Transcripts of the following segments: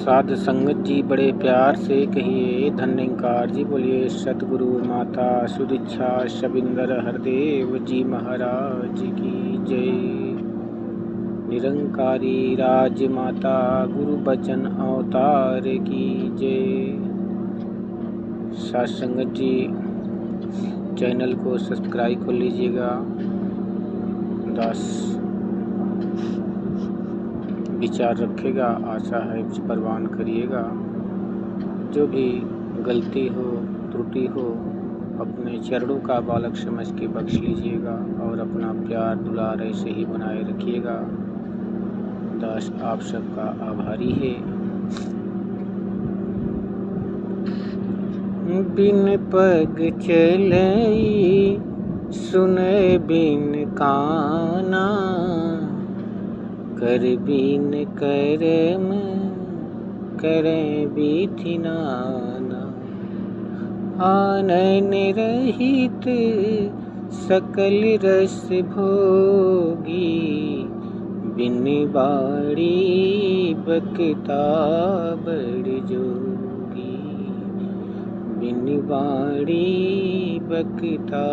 साध संगत जी बड़े प्यार से कहिए धन्यंकार जी। बोलिए सतगुरु माता सुदीक्षा शबिंदर हरदेव जी महाराज की जय। निरंकारी राज माता गुरु बचन अवतार की जय। साध संगत जी चैनल को सब्सक्राइब कर लीजिएगा। दास विचार रखेगा, आशा है परवान करिएगा। जो भी गलती हो त्रुटि हो अपने चरणों का बालक समझ के बख्श लीजिएगा और अपना प्यार दुलार ऐसे ही बनाए रखिएगा। दास आप सबका आभारी है। बिन पग चलई सुने बिन काना, कर बिन करम करें बिधि नाना। आनन रहित सकल रस भोगी, बिन बाड़ी बकता बड़ जोगी। बिन बाड़ी बकता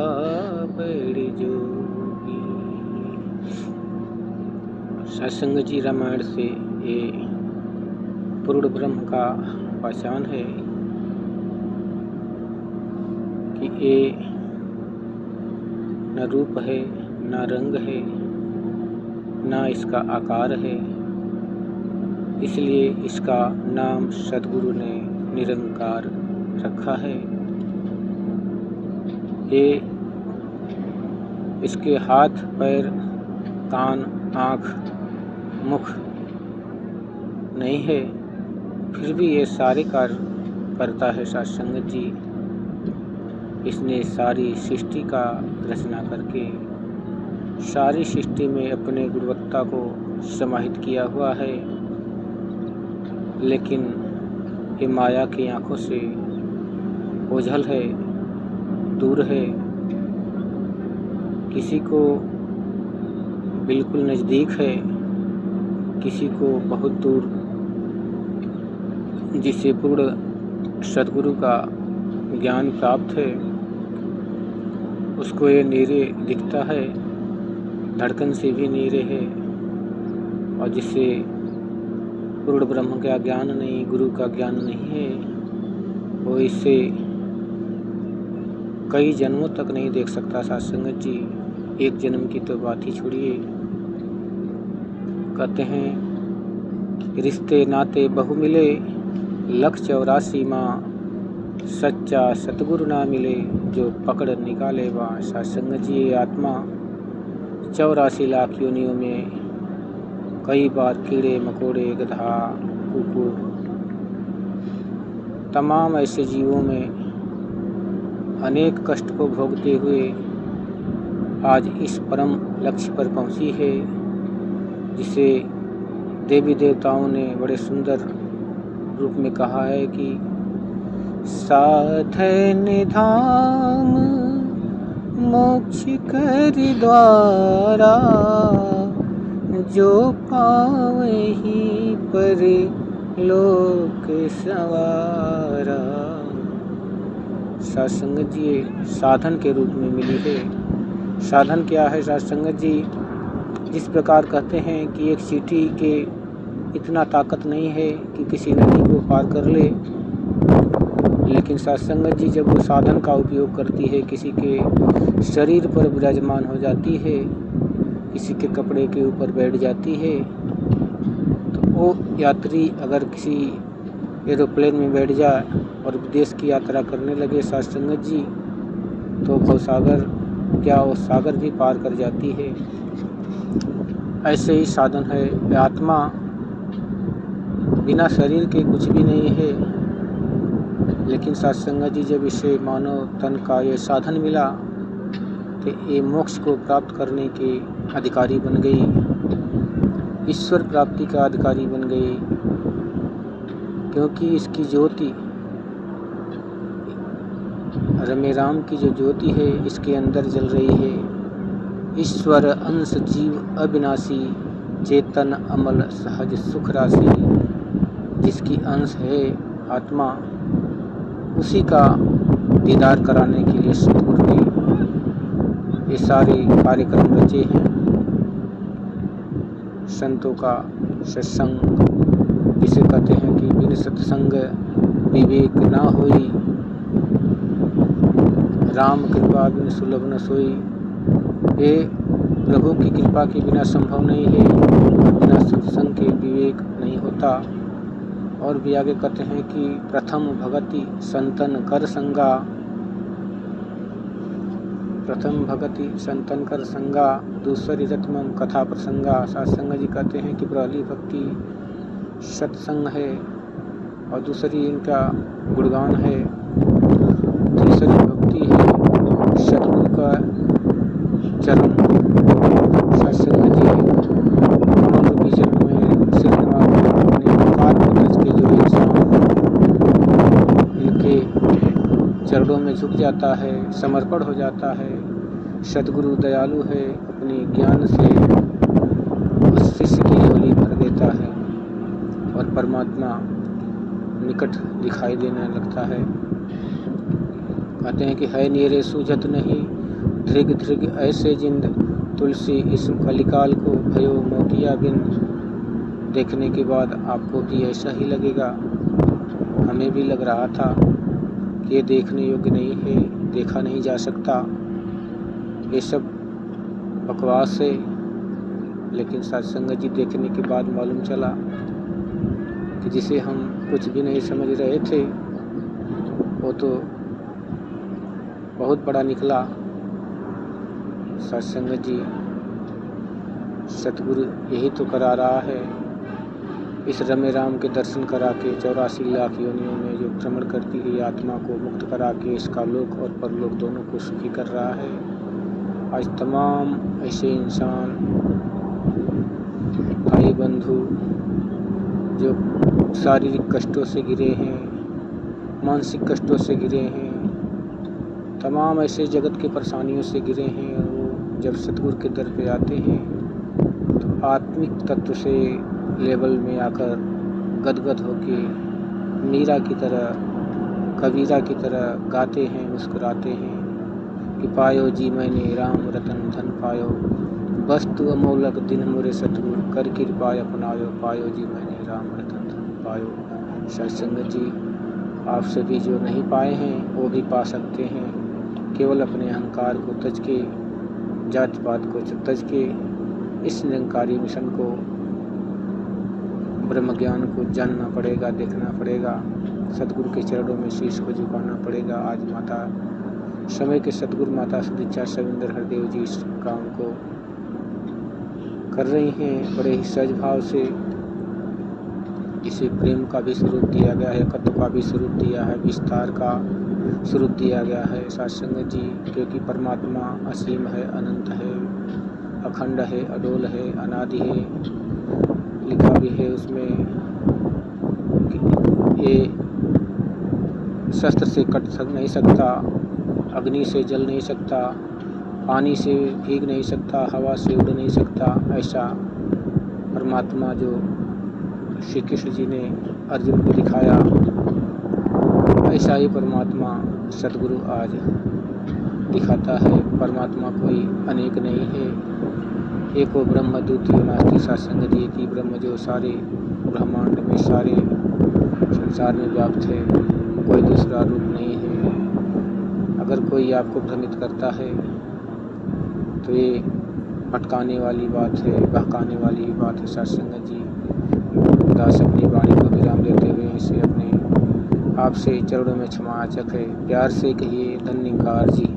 बड़ जोगी। सत्संग जी रामायण से ये पूर्ण ब्रह्म का पहचान है कि ये न रूप है न रंग है न इसका आकार है, इसलिए इसका नाम सद्गुरु ने निरंकार रखा है। ये इसके हाथ पैर कान आँख मुख नहीं है, फिर भी ये सारे कार्य करता है। सत्संग जी इसने सारी सृष्टि का रचना करके सारी सृष्टि में अपने गुणवत्ता को समाहित किया हुआ है, लेकिन ये माया की आंखों से ओझल है, दूर है। किसी को बिल्कुल नज़दीक है, किसी को बहुत दूर। जिसे पूर्ण सद्गुरु का ज्ञान प्राप्त है उसको ये नीरे दिखता है, धड़कन से भी नीरे है। और जिसे पूर्ण ब्रह्म का ज्ञान नहीं, गुरु का ज्ञान नहीं है, वो इसे कई जन्मों तक नहीं देख सकता। सत्संगत जी एक जन्म की तो बात ही छोड़िए। कहते हैं रिश्ते नाते बहु मिले, 184 माँ सच्चा सतगुरु ना मिले, जो पकड़ निकाले वहाँ। सत्संग जी आत्मा 84 लाख योनियों में कई बार कीड़े मकोड़े गधा कुकुर तमाम ऐसे जीवों में अनेक कष्ट को भोगते हुए आज इस परम लक्ष्य पर पहुंची है, जिसे देवी देवताओं ने बड़े सुंदर रूप में कहा है कि साधन धाम मोक्ष कर द्वारा, जो पावहि पर लोक सवारा। सत्संग जी साधन के रूप में मिली है। साधन क्या है सत्संग जी? जिस प्रकार कहते हैं कि एक चींटी के इतना ताकत नहीं है कि किसी नदी को पार कर ले, लेकिन सत्संग जी जब वो साधन का उपयोग करती है, किसी के शरीर पर विराजमान हो जाती है, किसी के कपड़े के ऊपर बैठ जाती है, तो वो यात्री अगर किसी एरोप्लेन में बैठ जाए और विदेश की यात्रा करने लगे सत्संग जी, तो भवसागर क्या वो सागर भी पार कर जाती है। ऐसे ही साधन है। आत्मा बिना शरीर के कुछ भी नहीं है, लेकिन सत्संग जी जब इसे मानव तन का ये साधन मिला तो ये मोक्ष को प्राप्त करने के अधिकारी बन गई, ईश्वर प्राप्ति का अधिकारी बन गई। क्योंकि इसकी ज्योति रमे राम की जो ज्योति है इसके अंदर जल रही है। ईश्वर अंश जीव अविनाशी, चेतन अमल सहज सुख राशि। जिसकी अंश है आत्मा, उसी का दीदार कराने के लिए सतगुरु ने ये सारे कार्यक्रम रचे हैं। संतों का सत्संग, जिसे कहते हैं कि बिन सत्संग विवेक ना होई, राम कृपा बिन सुलभ न सोई। ये प्रभु की कृपा के बिना संभव नहीं है, और बिना सत्संग के विवेक नहीं होता। और भी आगे कहते हैं कि प्रथम भगति संतन कर संगा, प्रथम भगति संतन कर संगा, दूसरी रत्मम कथा प्रसंगा। सत्संग जी कहते हैं कि पहली भक्ति सत्संग है, और दूसरी इनका गुणगान है, तीसरी भक्ति है सतगुरु का चरण। सत्संग जी कमल रूपी चरण में सिर नवा के अपने कार को तज के जो इंसान इनके चरणों में झुक जाता है, समर्पण हो जाता है। सतगुरु दयालु है, अपने ज्ञान से उस शिष्य की झोली भर देता है और परमात्मा निकट दिखाई देने लगता है। कहते हैं कि है नीरे सूझत नहीं, धृग धृग ऐसे जिंद, तुलसी इसम कलिकाल को भयो मोतिया बिंद। देखने के बाद आपको भी ऐसा ही लगेगा, हमें भी लग रहा था कि ये देखने योग्य नहीं है, देखा नहीं जा सकता, ये सब बकवास है। लेकिन सत्संग जी देखने के बाद मालूम चला कि जिसे हम कुछ भी नहीं समझ रहे थे वो तो बहुत बड़ा निकला। सत्संग जी सतगुरु यही तो करा रहा है, इस रमे राम के दर्शन करा के 84 लाख योनियों में जो भ्रमण करती है आत्मा को मुक्त करा के इसका लोक और परलोक दोनों को सुखी कर रहा है। आज तमाम ऐसे इंसान भाई बंधु जो शारीरिक कष्टों से घिरे हैं, मानसिक कष्टों से घिरे हैं, तमाम ऐसे जगत की परेशानियों से घिरे हैं, वो जब सतगुरु के दर पे आते हैं तो आत्मिक तत्व से लेवल में आकर गदगद होके मीरा की तरह, कबीरा की तरह गाते हैं, मुस्कुराते हैं कि पायो जी मैंने राम रतन धन पायो, वस्तु अमोलक दिन मोरे सतगुरु कर कृपा अपनायो, पायो जी मैंने राम रतन धन पायो। सत्संग जी आप सभी जो नहीं पाए हैं वो भी पा सकते हैं, केवल अपने अहंकार को तज के, जात पात को तज के इस निरंकारी मिशन को, ब्रह्म ज्ञान को जानना पड़ेगा, देखना पड़ेगा, सतगुरु के चरणों में शीश को झुकाना पड़ेगा। आज माता समय के सतगुरु माता सुदीक्षा सविंदर हरदेव जी इस काम को कर रही हैं बड़े ही सहज भाव से। इसे प्रेम का भी स्वरूप दिया गया है, तत्व का भी स्वरूप दिया है, विस्तार का स्वरूप दिया गया है सत्संग जी, क्योंकि परमात्मा असीम है, अनंत है, अखंड है, अडोल है, अनादि है। लिखा भी है उसमें ये शस्त्र से कट नहीं सकता, अग्नि से जल नहीं सकता, पानी से भीग नहीं सकता, हवा से उड़ नहीं सकता। ऐसा परमात्मा जो श्री कृष्ण जी ने अर्जुन को दिखाया, ऐसा ही परमात्मा सतगुरु आज दिखाता है। परमात्मा कोई अनेक नहीं है, एको ब्रह्म द्वितीयो नास्ति। सत्संग जी की ब्रह्म जो सारे ब्रह्मांड में, सारे संसार में व्याप्त है, कोई दूसरा रूप नहीं है। अगर कोई आपको भ्रमित करता है तो ये भटकाने वाली बात है, बहकाने वाली बात है। सत्संग जी दास अपनी वाणी को विराम देते हुए इसे अपने आपसे चरणों में क्षमा चाहे, प्यार से कहिए धन्यकार जी।